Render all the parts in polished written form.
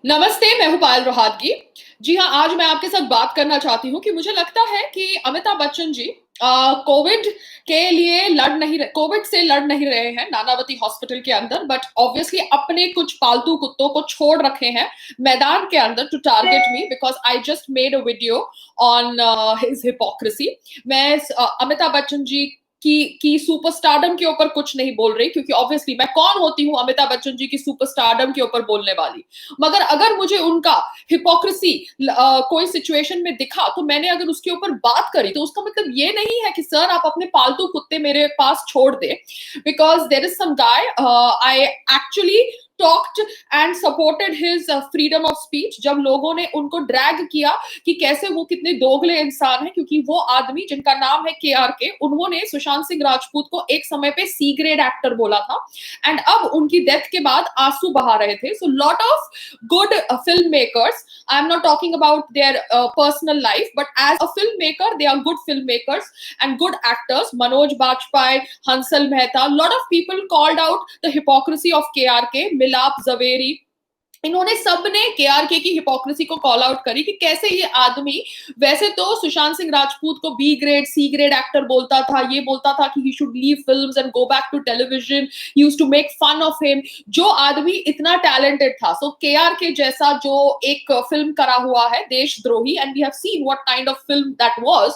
नमस्ते, मैं हूँ पायल रोहतगी। जी हाँ, आज मैं आपके साथ बात करना चाहती हूँ कि मुझे लगता है कि अमिताभ बच्चन जी कोविड के लिए कोविड से लड़ नहीं रहे हैं नानावती हॉस्पिटल के अंदर, बट ऑब्वियसली अपने कुछ पालतू कुत्तों को छोड़ रखे हैं मैदान के अंदर to target me because I just made a video on his hypocrisy. मैं अमिताभ बच्चन जी की सुपरस्टारडम के ऊपर कुछ नहीं बोल रही, क्योंकि ऑब्वियसली मैं कौन होती हूँ अमिताभ बच्चन जी की सुपरस्टारडम के ऊपर बोलने वाली। मगर अगर मुझे उनका हिपोक्रेसी कोई सिचुएशन में दिखा तो मैंने अगर उसके ऊपर बात करी तो उसका मतलब ये नहीं है कि सर आप अपने पालतू कुत्ते मेरे पास छोड़ दे, because there is some guy I actually talked and supported his freedom of speech. जब लोगों ने उनको ड्रैग किया कि कैसे वो कितने दोगले इंसान है, क्योंकि वो आदमी जिनका नाम है के उन्होंने सुशांत सिंह राजपूत को एक समय पे सी ग्रेड एक्टर बोला था एंड अब उनकी डेथ के बाद आंसू बहा रहे थे। So lot of good filmmakers, I'm not talking about their personal life, but as a filmmaker they are good filmmakers and good actors. Manoj Bajpayee, Hansal Mehta, a lot of people called out the hypocrisy of KRK, Milap Zaveri, इन्होंने सबने केआरके की hypocrisy को call out करी कि कैसे ये आदमी वैसे तो सुशांत सिंह राजपूत को B grade C grade actor बोलता था, ये बोलता था कि he should leave films and go back to television, he used to make fun of him. जो आदमी इतना टैलेंटेड था, सो केआरके जैसा जो एक फिल्म करा हुआ है देशद्रोही, and we have seen what kind of film that was,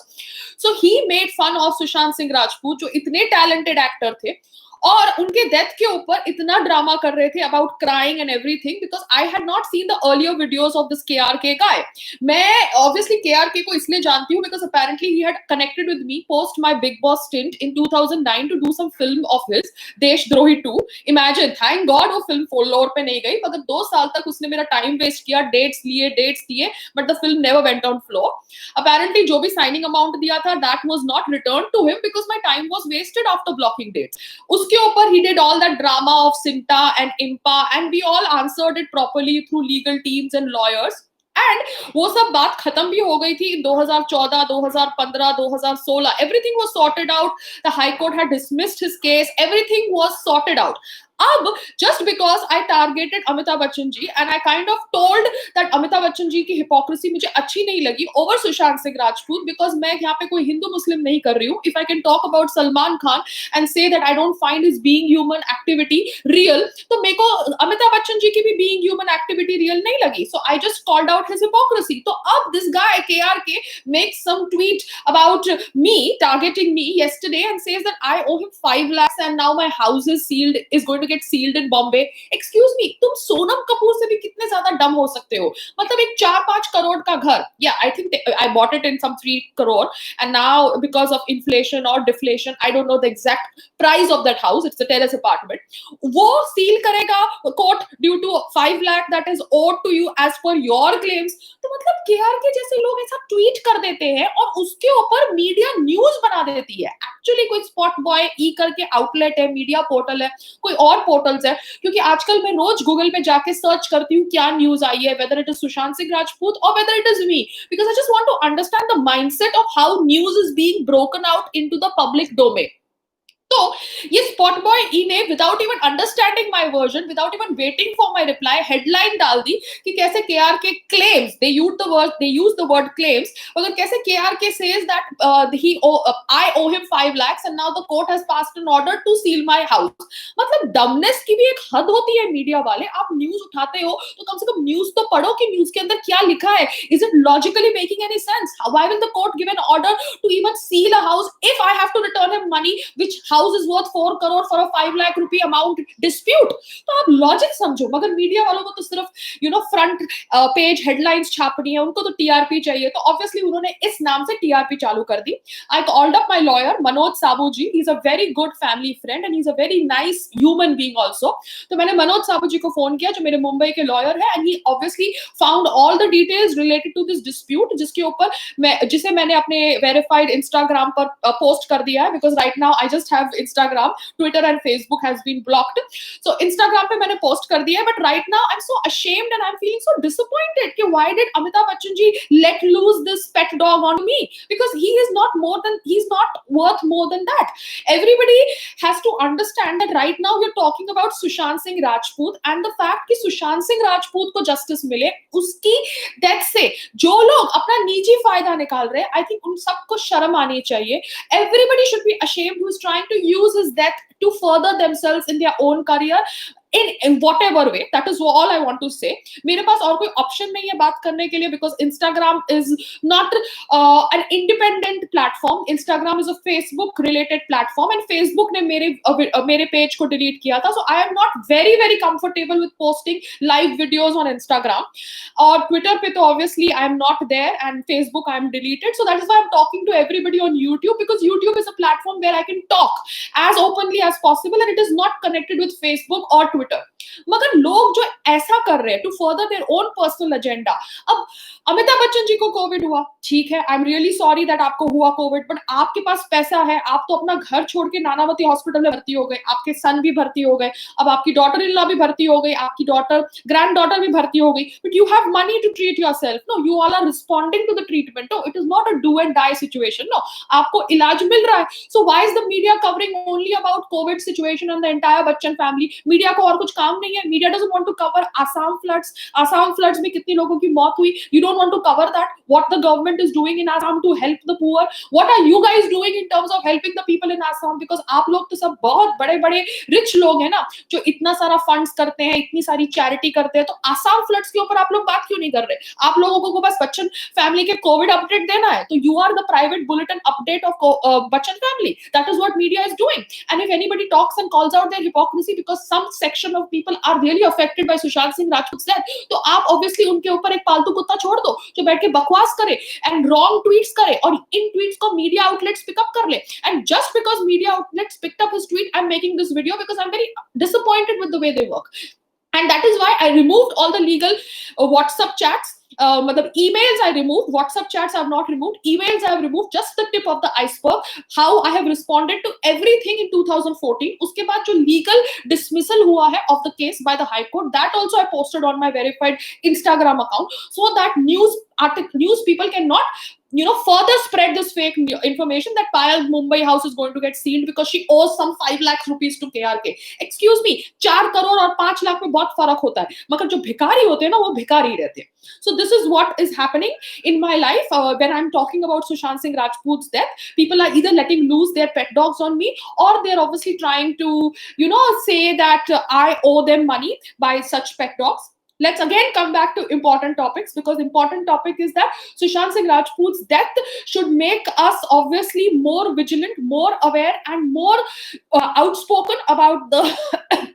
so he made fun of Sushant Singh Rajput जो इतने टैलेंटेड एक्टर थे और उनके डेथ के ऊपर इतना ड्रामा कर रहे थे about crying and everything, because I had not seen the earlier videos of this KRK guy. मैं ऑब्वियसली केआरके को इसलिए जानती हूँ because apparently he had connected with me post my Bigg Boss stint in 2009 to do some film of his, Deshdrohi 2। Imagine, thank God वो film floor पे नहीं गई, मगर 2 साल तक उसने मेरा टाइम वेस्ट किया, डेट्स दिए, but the film never went on floor. Apparently जो भी साइनिंग अमाउंट दिया था that was not return to him because my time was wasted after blocking dates. उसके ऊपर he did all that drama of Simta and Impa and we all answered it properly through legal teams and lawyers, and वो सब बात खत्म भी हो गई थी 2014, 2015, 2016, everything was sorted out, the high court had dismissed his case, everything was sorted out. अब just because I targeted Amitabh Bachchan ji and I kind of told that Amitabh Bachchan ji की हिपोक्रेसी मुझे अच्छी नहीं लगी ओवर सुशांत सिंह राजपूत, बिकॉज मैं यहाँ पे कोई हिंदू मुस्लिम नहीं कर रही हूँ। If I can talk about Salman Khan and say that I don't find his being human activity real, तो मेरे को अमिताभ बच्चन जी की भी बीइंग ह्यूमन एक्टिविटी रियल नहीं लगी। So I just called out his hypocrisy. तो अब this guy KRK makes some tweet about me, targeting me yesterday, and says that I owe him 5 lakhs and now my house is going to get sealed in Bombay. Excuse me, तुम सोनम कपूर से भी कितने ज्यादा डम हो सकते हो? मतलब एक 4-5 करोड़ का घर, yeah, I think I bought it in some 3 crore, and now because of inflation or deflation, I don't know the exact price of that house, it's a terrace apartment, वो सील करेगा court due to 5 lakh that is owed to you as per your claims। तो मतलब केआरके जैसे लोग ऐसा tweet कर देते हैं और उसके ऊपर मीडिया न्यूज बना देती है। एक्चुअली कोई स्पॉट बॉय ई करके आउटलेट है, मीडिया पोर्टल है, कोई और पोर्टल्स है, क्योंकि आजकल मैं रोज गूगल पे जाके सर्च करती हूँ क्या न्यूज आई है, whether it is Sushant Singh Rajput और whether it is me, because I just want to understand the mindset of how news is being broken out into the public domain. तो ये स्पॉट बॉय ई ने without even understanding my version, without even waiting for my reply, headline डाल दी कि कैसे KRK claims, they use the word claims, मगर कैसे KRK says that I O him 5 lakhs and now the court has passed an order to seal my house। मतलब dumbness की भी एक हद होती है मीडिया वाले। आप न्यूज उठाते हो तो कम से कम न्यूज तो पढ़ो कि न्यूज के अंदर क्या लिखा है। Is it logically making any sense? Why will the court give an order to even seal a house if I have to return him money which house is worth 4 crore for a 5 lakh rupee amount dispute? तो आप logic समझो। मगर media वालों को तो सिर्फ front page headlines छापनी है, उनको तो टीआरपी चाहिए, तो ऑब्वियसली उन्होंने इस नाम से टीआरपी चालू कर दी। I called up my lawyer Manoj Sabu ji, he is a very good family friend and he is a very nice human being also. तो मैंने मनोज साबू जी को फोन किया जो मेरे मुंबई के लॉयर है, and he obviously found all the details related to this dispute, जिसे मैंने अपने वेरीफाइड इंस्टाग्राम पर पोस्ट कर दिया है, because right now I just have Instagram, Twitter and Facebook has been blocked. So Instagram पे मैंने post कर दिया है, but right now I'm so ashamed and I'm feeling so disappointed कि why did Amitabh Bachchan ji let loose this pet dog on me? Because he's not worth more than that. Everybody has to understand that right now we're talking about Sushant Singh Rajput and the fact कि Sushant Singh Rajput को justice मिले, उसकी death से जो लोग अपना निजी फायदा निकाल रहे हैं, I think उन सबको शर्म आनी चाहिए. Everybody should be ashamed who is trying to use his death to further themselves in their own career. In whatever way, that is all I want to say. मेरे पास और कोई option नहीं है बात करने के लिए because Instagram is not an independent platform. Instagram is a Facebook related platform and Facebook ने मेरे page को delete किया था. So I am not very comfortable with posting live videos on Instagram. और Twitter पे तो obviously I am not there and Facebook I am deleted. So that is why I am talking to everybody on YouTube because YouTube is a platform where I can talk as openly as possible and it is not connected with Facebook or Twitter. मगर लोग जो ऐसा कर रहे हैं to further their own personal agenda. अब अमिताभ बच्चन जी को Covid हुआ, ठीक है, I am really sorry that आपको हुआ कोविड, बट आपके पास पैसा है, आप तो अपना घर छोड़ के नानावती हॉस्पिटल में भर्ती हो गए, आपके सन भी भर्ती हो गए, अब आपकी डॉटर इन लॉ भी भर्ती हो गई, आपकी डॉटर ग्रैंड डॉटर भी भर्ती हो गई, but you have money to treat yourself. No, you all are responding to the treatment. No, it is not a do and die situation. No, आपको इलाज मिल रहा है. So why is the media covering only about Covid situation and the entire Bachchan family? Media को और कुछ काम नहीं है? Media doesn't want to cover Assam floods में कितनी लोगों की मौत हुई? You don't want to cover that? What the government is doing in Assam to help the poor? What are you guys doing in terms of helping the people in Assam? Because आप लोग तो सब बहुत बड़े रिच लोग हैं ना, जो इतना सारा फंड्स करते हैं, इतनी सारी चैरिटी करते हैं, तो आसाम फ्लड्स के ऊपर आप लोग बात क्यों नहीं कर रहे? आप लोगों को बस बच्चन फैमिली के कोविड अपडेट देना है, तो you are the private bulletin update of Bachchan family. That is what media is doing. And if anybody talks and calls out their hypocrisy because some section of people are really affected by Sushant Singh Rajput's death, तो आप obviously उनके ऊपर एक पालतू कुत्ता छोड़ दो जो बैठ के बकवास करे and wrong tweets करे, और इन tweets को media outlets pick up कर ले. And just because media outlets picked up his tweet, I'm making this video because I'm very disappointed with the way they work. And that is why I removed all the legal WhatsApp chats. मतलब emails I removed, WhatsApp chats I have not removed, emails I have removed, just the tip of the iceberg. How I have responded to everything in 2014. उसके बाद जो legal dismissal हुआ है of the case by the High Court, that also I posted on my verified Instagram account, so that news people cannot further spread this fake information that Payal Mumbai house is going to get sealed because she owes some 5 lakh rupees to KRK. Excuse me, 4 crore और 5 lakh में बहुत फर्क होता है, मगर जो भिखारी होते हैं ना, वो भिखारी रहते हैं. So this is what is happening in my life when I'm talking about Sushant Singh Rajput's death. People are either letting loose their pet dogs on me, or they're obviously trying to, say that I owe them money by such pet dogs. Let's again come back to important topics, because important topic is that Sushant Singh Rajput's death should make us obviously more vigilant, more aware, and more outspoken about the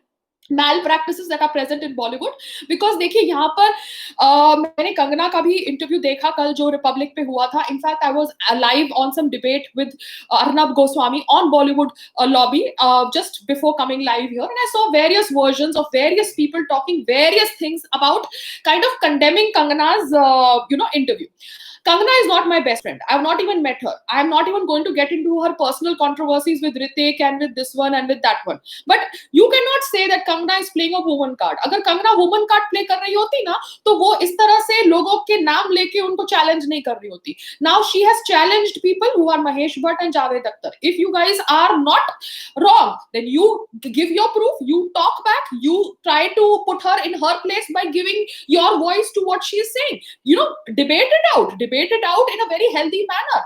malpractices that are present in Bollywood. Because देखिए यहाँ पर मैंने कंगना का भी interview देखा कल जो Republic पे हुआ था. In fact I was live on some debate with Arnab Goswami on Bollywood lobby just before coming live here, and I saw various versions of various people talking various things about kind of condemning Kangana's interview. Kangana is not my best friend. I have not even met her. I am not even going to get into her personal controversies with Hrithik and with this one and with that one. But you cannot say that Kangana is playing a woman card. अगर Kangana woman card play कर रही होती ना, तो वो इस तरह से लोगों के नाम लेके उनको challenge नहीं कर रही होती. Now she has challenged people who are Mahesh Bhatt and Javed Akhtar. If you guys are not wrong, then you give your proof. You talk back. You try to put her in her place by giving your voice to what she is saying. Debate it out. Debate it out in a very healthy manner.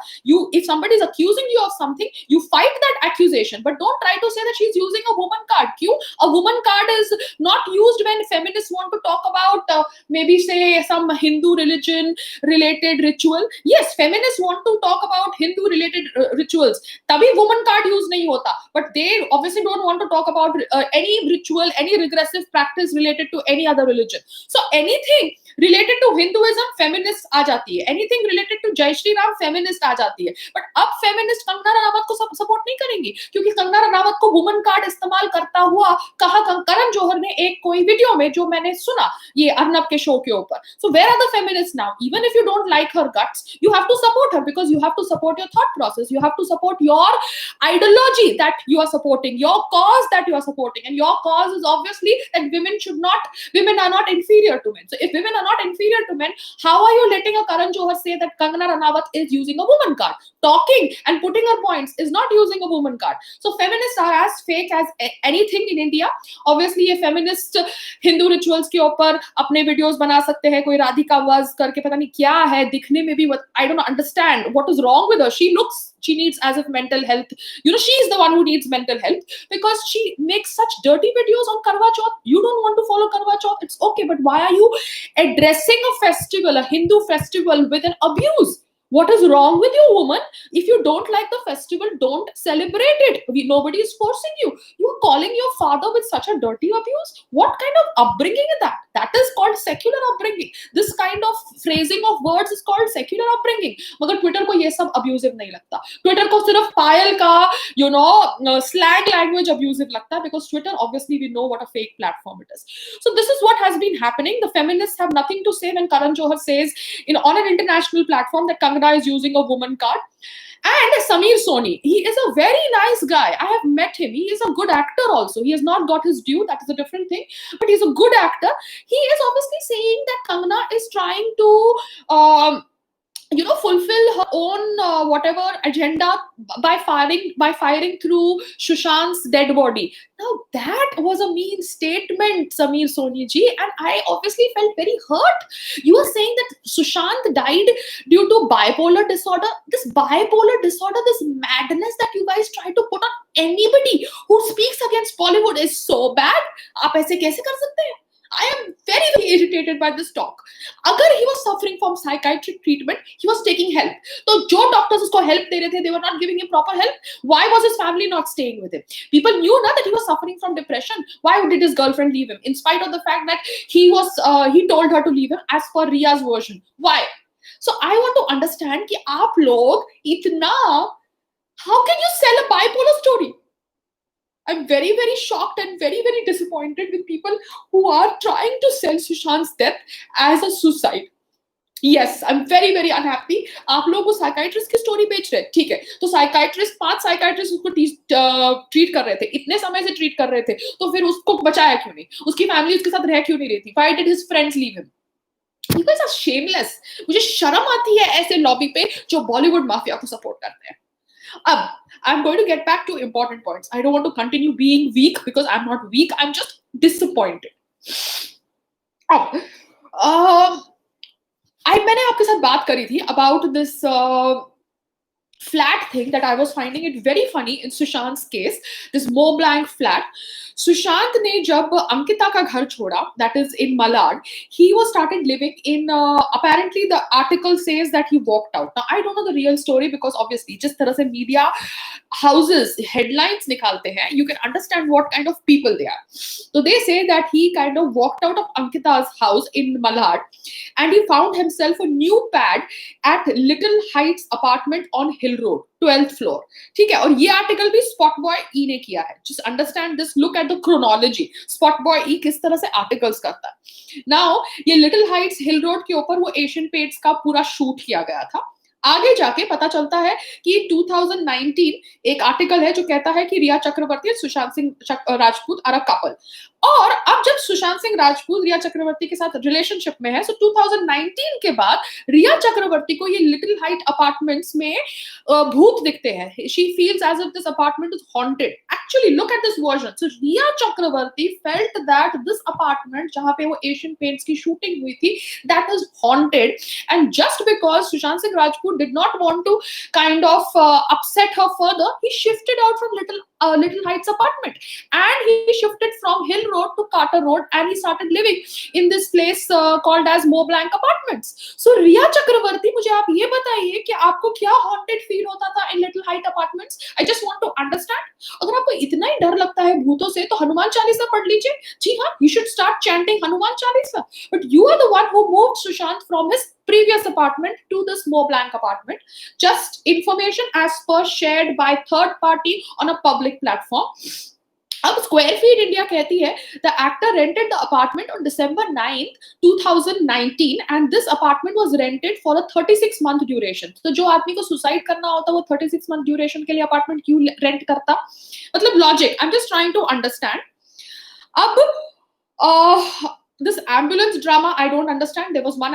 If somebody is accusing you of something, you fight that accusation, but don't try to say that she's using a woman card. A woman card is not used when feminists want to talk about maybe say some Hindu religion related ritual. Yes, feminists want to talk about Hindu related rituals, tabhi woman card use nahi hota, but they obviously don't want to talk about any ritual, any regressive practice related to any other religion. So anything related to Hinduism, feminists आ जाती है. Anything related to Jai Shri Ram, feminist आ जाती है. But अब feminist Kangana Ranaut को support नहीं करेंगी, क्योंकि कंगना रनावत को वुमन कार्ड इस्तेमाल करता हुआ कहा करण जौहर ने एक कोई वीडियो में, जो मैंने सुना ये अर्नब के शो के ऊपर. So where are the feminists now? Even if you don't like her guts, you have to support her, because you have to support your thought process. You have to support your ideology that you are supporting, your cause that you are supporting, and your cause is obviously that women are not inferior to men. So if women are not inferior to men. How are you letting a Karan Johar say that Kangana Ranawat is using a woman card? Talking and putting her points is not using a woman card. So feminists are as fake as anything in India. Obviously ये feminist Hindu rituals के ऊपर अपने videos बना सकते हैं, कोई राधिका वज करके पता नहीं क्या है, दिखने में भी I don't understand what is wrong with her. She needs as if mental health, she is the one who needs mental health because she makes such dirty videos on Karwa Chauth. You don't want to follow Karwa Chauth, it's okay, but why are you addressing a festival, a Hindu festival, with an abuse? What is wrong with you, woman? If you don't like the festival, don't celebrate it. Nobody is forcing you. You are calling your father with such a dirty abuse? What kind of upbringing is that? That is called secular upbringing. This kind of phrasing of words is called secular upbringing. मगर Twitter को ये सब abusive नहीं लगता. Twitter को सिर्फ पायल का slang language abusive लगता है because Twitter, obviously we know what a fake platform it is. So this is what has been happening. The feminists have nothing to say when Karan Johar says on an international platform that Kangana is using a woman card. And Sameer Soni, he is a very nice guy. I have met him. He is a good actor also. He has not got his due. That is a different thing. But he's a good actor. He is obviously saying that Kangana is trying to fulfill her own whatever agenda by firing through Sushant's dead body. Now that was a mean statement, Sameer Soni ji, and I obviously felt very hurt. You are saying that Sushant died due to bipolar disorder. This bipolar disorder, this madness that you guys try to put on anybody who speaks against Bollywood is so bad. आप ऐसे कैसे कर सकते हैं? I am very, very irritated by this talk. अगर he was suffering from psychiatric treatment, he was taking help. तो जो doctors उसको help दे रहे थे, they were not giving him proper help. Why was his family not staying with him? People knew that he was suffering from depression. Why did his girlfriend leave him? In spite of the fact that he told her to leave him as per Ria's version. Why? So I want to understand कि आप लोग इतना, how can you sell a bipolar story? I'm very, very shocked and very, very disappointed with people who are trying to sell Sushant's death as a suicide. Yes, I'm very, very unhappy. आप लोग वो psychiatrist की story बेच रहे हैं, ठीक है? तो साइकाइट्रिस्ट 5 साइकाइट्रिस्ट उसको ट्रीट कर रहे थे, इतने समय से ट्रीट कर रहे थे, तो फिर उसको बचाया क्यों नहीं? उसकी फैमिली उसके साथ रह क्यों नहीं रही थी? Why did his friends leave him? You guys are shameless. मुझे शर्म आती है ऐसे लॉबी पे जो बॉलीवुड माफिया को सपोर्ट करते हैं. I'm going to get back to important points. I don't want to continue being weak because I'm not weak. I'm just disappointed. मैंने आपके साथ बात करी थी about this flat thing that I was finding it very funny in Sushant's case. This Mont Blanc flat. Sushant ने जब अंकिता का घर छोड़ा, that is in Malad, he was started living in, apparently the article says that he walked out. Now I don't know the real story because obviously जिस तरह से media houses headlines निकालते हैं, you can understand what kind of people they are. So they say that he kind of walked out of Ankita's house in Malad and he found himself a new pad at Little Heights apartment on Hill Road, 12th floor. ठीक है, और ये article भी Spotboy E ने किया है. Just understand this, look at the chronology. Spotboy E किस तरह से आर्टिकल्स करता है. Now ये Little Heights Hill Road के ऊपर वो Asian Paints का पूरा शूट किया गया था. आगे जाके पता चलता है कि 2019 एक आर्टिकल है जो कहता है कि रिया चक्रवर्ती और Sushant Singh Rajput are a couple. और अब जब सुशांत सिंह राजपूत रिया चक्रवर्ती के साथ रिलेशनशिप में है, सो 2019 के बाद रिया चक्रवर्ती को ये लिटिल हाइट अपार्टमेंट्स में भूत दिखते हैं. She feels as if this apartment is haunted. Actually look at this version. So Rhea Chakraborty felt that this apartment जहां पे वो एशियन पेंट्स की शूटिंग हुई थी, that is haunted. And just because Sushant Singh Rajput did not want to kind of upset her further, he shifted out from Little Heights apartment and he shifted from Hill Road to Carter Road and he started living in this place called as Mont Blanc apartments. So Riya Chakravarti, मुझे आप ये बताइए कि आपको क्या haunted feel होता था in Little Heights apartments? I just want to understand. अगर आपको इतना ही डर लगता है भूतों से तो हनुमान चालीसा पढ़ लीजिए. जी हाँ, you should start chanting Hanuman Chalisa. But you are the one who moved Sushant from his previous apartment to this Mont Blanc apartment. Just information as per shared by third party on a public platform. अब Square Feet India कहती है the actor rented the apartment on December 9th, 2019 and this apartment was rented for a 36-month duration. तो जो आदमी को suicide करना होता वो 36 month duration के लिए अपार्टमेंट क्यों रेंट करता? मतलब logic, I'm just trying to understand. अब this ambulance drama, I don't understand. There was not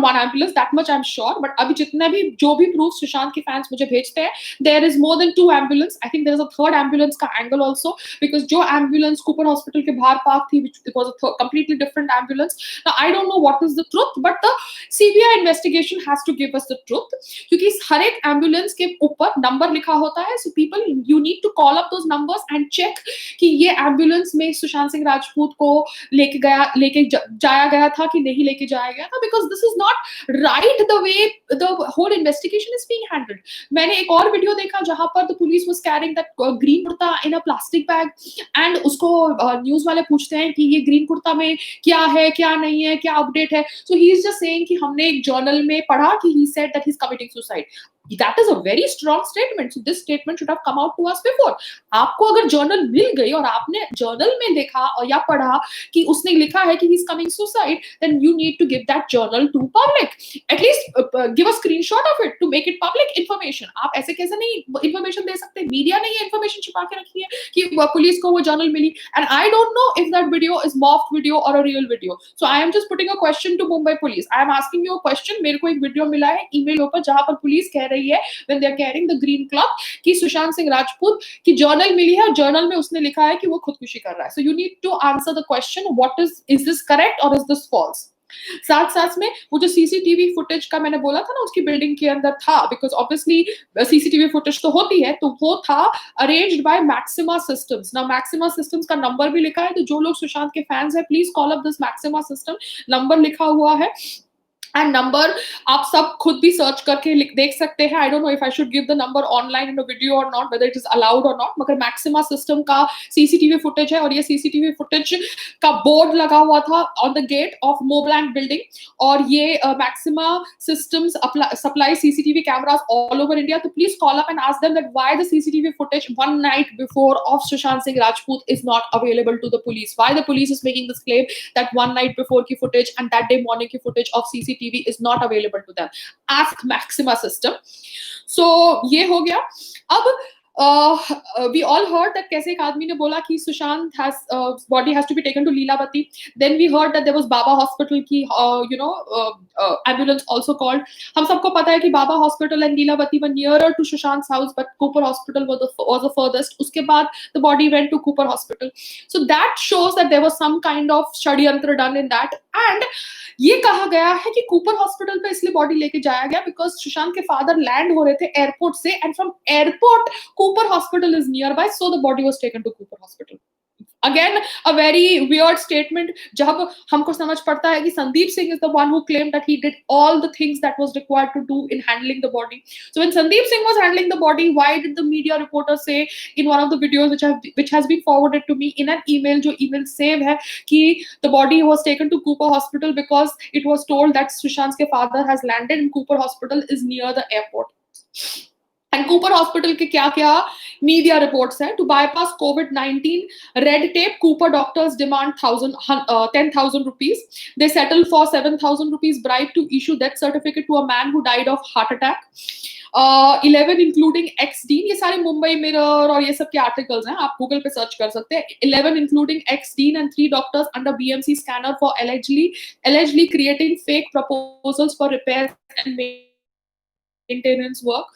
one ambulance, that much I'm sure. But अभी जितने भी जो भी proof सुशांत के fans मुझे भेजते हैं, there is more than 2 ambulance. I think there is a third ambulance का angle also, because जो ambulance Cooper Hospital के बाहर park थी, which it was a completely different ambulance. Now I don't know what is the truth, but the CBI investigation has to give us the truth, क्योंकि हर एक ambulance के ऊपर number लिखा होता है. So people, you need to call up those numbers and check कि ये ambulance में सुशांत सिंह राजपूत को लेके जाया गया था कि नहीं लेके जाया गया था, because this is not right the way the whole investigation is being handled. मैंने एक और वीडियो देखा जहां पर the police was carrying that green kurta in a plastic bag, and उसको न्यूज वाले पूछते हैं कि ये ग्रीन कुर्ता में क्या है, क्या नहीं है, क्या अपडेट है. So he is just saying कि हमने एक जर्नल में पढ़ा कि he said that he's committing suicide. That is a very strong statement. So this statement should have come out to us before. आपको अगर जर्नल मिल गई और आपने जर्नल में देखा और या पढ़ा कि उसने लिखा है कि he's coming suicide, then you need to give that journal to public. At least give a screenshot of it to make it public information. आप ऐसे कैसे नहीं information दे सकते? मीडिया ने ये information छिपा के रखी है कि पुलिस को वो जर्नल मिली. And I don't know if that video is morphed video or a real video. So I am just putting a question to Mumbai police. I am asking you a question. मेरे को एक video मिला है email ऊपर जहां पर police कह रही है when they are carrying the green cloth कि सुशांत सिंह राजपूत की जर्नल मिली है और जर्नल में उसने लिखा है कि वो खुदकुशी कर रहा है. So you need to answer the question, what is this correct or is this false? साथ साथ में वो जो सीसीटीवी फुटेज का मैंने बोला था ना, उसकी बिल्डिंग के अंदर था, बिकॉज ऑब्वियसली सीसीटीवी फुटेज तो होती है, तो वो था अरेंज्ड बाय मैक्सिमा सिस्टम्स. ना मैक्सिमा सिस्टम्स का नंबर भी लिखा है, तो जो लोग सुशांत के फैंस हैं please call up this maxima system. Number लिखा हुआ है एंड नंबर आप सब खुद भी सर्च करके देख सकते हैं. I don't know if I should give the number online in a video or not, whether it is allowed or not, मगर मैक्सिमा सिस्टम का सीसीटीवी फुटेज है और ये सीसीटीवी फुटेज का बोर्ड लगा हुआ था on the gate of Mont Blanc building. और ये Maxima Systems supply CCTV cameras all over India. तो please call up and ask them that why the CCTV footage one night before of Sushant Singh Rajput is not available to the police. Why the police is making this claim that one night before की footage and that day morning की footage of CCTV is not available to them. Ask Maxima system. So ये हो गया. अब we all heard that कैसे एक आदमी ने बोला कि Sushant has body has to be taken to Lilavati. Then we heard that there was Baba Hospital की ambulance also called. हम सबको पता है कि Baba Hospital and Lilavati were nearer to Sushant's house, but Cooper Hospital was the furthest. उसके बाद the body went to Cooper Hospital. So that shows that there was some kind of षड्यंत्र done in that. And ये कहा गया है कि Cooper hospital पे इसलिए बॉडी लेके जाया गया बिकॉज सुशांत के फादर लैंड हो रहे थे एयरपोर्ट से, and from airport Cooper hospital is nearby, so the body was taken to Cooper hospital. Again, a very weird statement. जब हमको समझ पड़ता है कि Sandeep Singh is the one who claimed that he did all the things that was required to do in handling the body. So when Sandeep Singh was handling the body, why did the media reporter say in one of the videos which has been forwarded to me in an email, जो email save है, कि the body was taken to Cooper Hospital because it was told that Sushant's के father has landed and Cooper Hospital is near the airport. And Cooper Hospital के क्या क्या media reports है. To bypass COVID-19 red tape, Cooper doctors demand 10,000 rupees. They settle for 7,000 rupees bribe to issue death certificate to a man who died of heart attack. 11 including ex-dean, ये सारे Mumbai mirror और ये सब के articles हैं, आप Google पे search कर सकते हैं. 11 including ex-dean and 3 doctors under BMC scanner for allegedly creating fake proposals for repairs and maintenance work.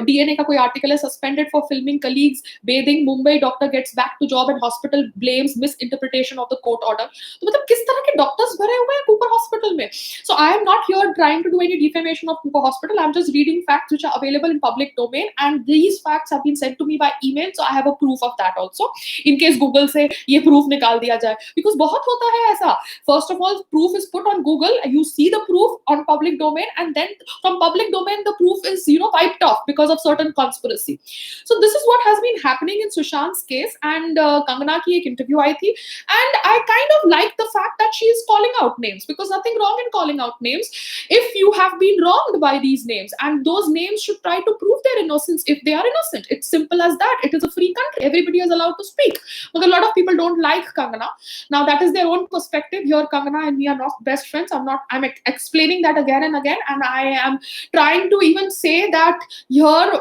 DNA का कोई आर्टिकल है, suspended for filming colleagues bathing, Mumbai doctor gets back to job and hospital blames misinterpretation of the court order. तो मतलब किस तरह के doctors भरे हुए हैं कूपर हॉस्पिटल में. So I am not here trying to do any defamation of Cooper Hospital. I am just reading facts which are available in public domain, and these facts have been sent to me by email, so I have a proof of that also, in case Google से ये proof निकाल दिया जाए, because बहुत होता है ऐसा. First of all, proof is put on Google, you see the proof on public domain, and then from public domain the proof is wiped off because of certain conspiracy. So this is what has been happening in Sushant's case. And Kangana ki ek interview aayi thi, and I kind of like the fact that she is calling out names, because nothing wrong in calling out names if you have been wronged by these names, and those names should try to prove their innocence if they are innocent. It's simple as that. It is a free country, everybody is allowed to speak, but a lot of people don't like Kangana. Now that is their own perspective. Here Kangana and me are not best friends. I'm explaining that again and again, and I am trying to even say that here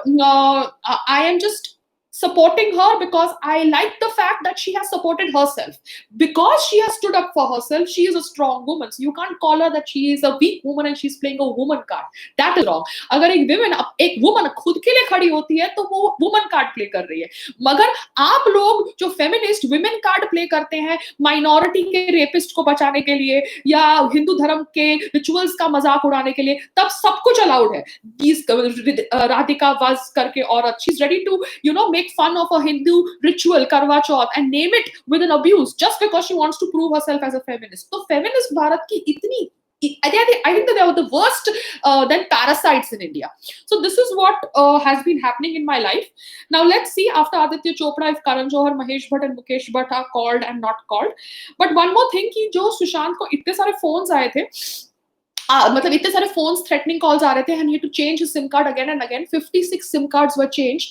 I am just supporting her because I like the fact that she has supported herself. Because she has stood up for herself, she is a strong woman. So you can't call her that she is a weak woman and she's playing a woman card. That is wrong. अगर एक woman खुद के लिए खड़ी होती है तो वो woman card play कर रही है. मगर आप लोग जो feminist women card play करते हैं minority के rapist को बचाने के लिए या हिंदू धर्म के rituals का मजाक उड़ाने के लिए, तब सब कुछ allowed है. Radhika was करके औरत, she's ready to make fun of a Hindu ritual Karwa Chauth and name it with an abuse just because she wants to prove herself as a feminist. So feminist Bharat की इतनी I think that they are the worst than parasites in India. So this is what has been happening in my life. Now let's see after Aditya Chopra if Karan Johar, Mahesh Bhatt and Mukesh Bhatt are called and not called. But one more thing कि जो सुशांत को इतने सारे phones आए थे, मतलब इतने सारे फोन्स थ्रेटनिंग कॉल्स आ रहे थे and he to change his SIM card again and again 56 SIM cards were changed.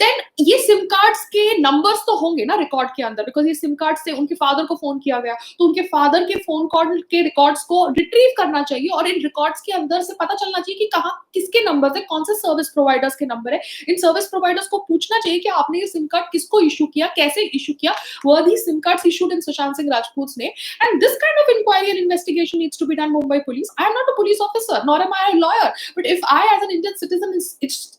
Then ये सिम कार्ड्स के नंबर्स तो होंगे ना रिकॉर्ड के अंदर, बिकॉज ये सिम कार्ड से उनके फादर को फोन किया गया, तो उनके फादर के फोन कॉल के रिकॉर्ड्स को रिट्रीव करना चाहिए और इन रिकॉर्ड्स के अंदर से पता चलना चाहिए कि कहाँ किसके नंबर है, कौन से सर्विस प्रोवाइडर्स के नंबर है. इन सर्विस प्रोवाइडर्स को पूछना चाहिए कि आपने ये सिम कार्ड किसको इशू किया, कैसे इशू किया. Were the SIM cards issued in Sushant Singh Rajput ने? And this kind of inquiry and investigation needs to be done Mumbai police. I am not a police officer, nor am I a lawyer. But if I, as an Indian citizen,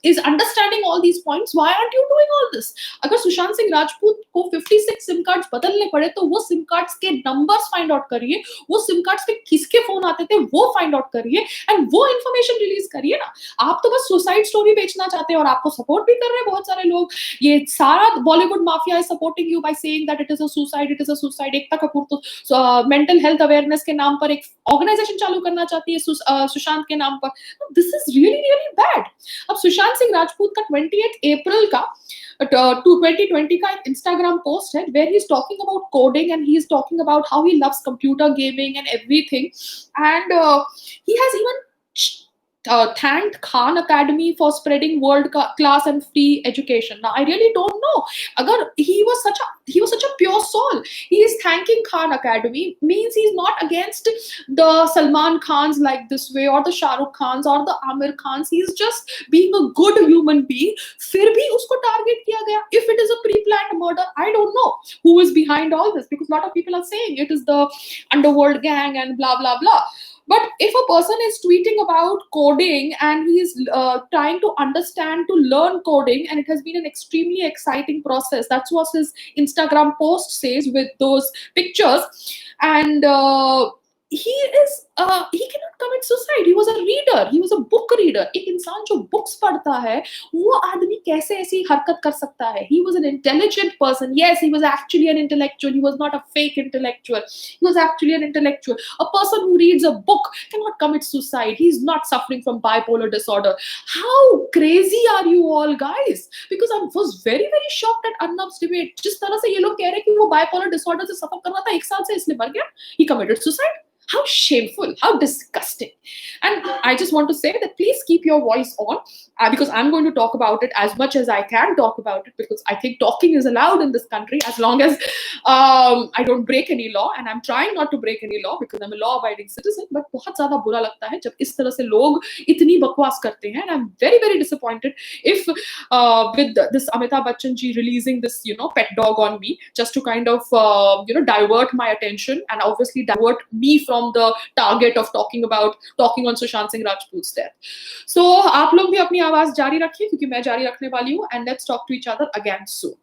is understanding all these points, why aren't you doing all this? अगर सुशांत सिंह राजपूत को 56 SIM cards बदलने पड़े तो वो SIM cards के numbers find out करिए, वो SIM cards पे किसके फोन आते थे वो फाइंड आउट करिए एंड वो इन्फॉर्मेशन रिलीज करिए ना. आप तो बस सुसाइड स्टोरी बेचना चाहते हैं और आपको सपोर्ट भी कर रहे हैं बहुत सारे लोग. ये सारा Bollywood mafia is supporting you by saying that it is a suicide, it is a suicide. Ekta Kapoor तो मेंटल हेल्थ अवेयरनेस के नाम पर एक ऑर्गेनाइजेशन चालू करना चाहती है सुशांत के नाम पर. This is really really bad. अब सुशांत सिंह राजपूत का 28 अप्रैल का 2020 का एक इंस्टाग्राम पोस्ट है where he is talking about coding and he is talking about how he loves computer gaming and everything, and he has even thanked Khan Academy for spreading world class and free education. Now I really don't know. Agar he was such a pure soul. He is thanking Khan Academy means he's not against the Salman Khans like this way or the Shah Rukh Khans or the Amir Khans. He is just being a good human being. फिर भी उसको target किया गया. If it is a pre-planned murder, I don't know who is behind all this, because a lot of people are saying it is the underworld gang and blah blah blah. But if a person is tweeting about coding and he is trying to understand, to learn coding, and it has been an extremely exciting process, that's what his Instagram post says with those pictures, and he cannot commit suicide. He was a reader, he was a book reader. एक इंसान जो books पढ़ता है वो आदमी कैसे ऐसी हरकत कर सकता है? He was an intelligent person. Yes, he was actually an intellectual. He was not a fake intellectual. He was actually an intellectual. A person who reads a book cannot commit suicide. He's not suffering from bipolar disorder. How crazy are you all guys? Because I was very very shocked at Arnab's debate. जिस तरह से ये लोग कह रहे हैं कि वो bipolar disorder से सफर कर रहा था 1 साल से, इसलिए मर गया. He committed suicide. How shameful, how disgusting. And I just want to say that please keep your voice on, because I'm going to talk about it as much as I can talk about it, because I think talking is allowed in this country as long as I don't break any law, and I'm trying not to break any law because I'm a law abiding citizen. But बहुत ज़्यादा बुरा लगता है जब इस तरह से लोग इतनी बकवास करते हैं, and I'm very very disappointed if with this Amitabh Bachchan ji releasing this pet dog on me just to kind of divert my attention and obviously divert me from the target of talking on Sushant Singh Rajput's death. So आप लोग भी अपनी आवाज जारी रखिए क्योंकि मैं जारी रखने वाली हूँ, and let's talk to each other again soon.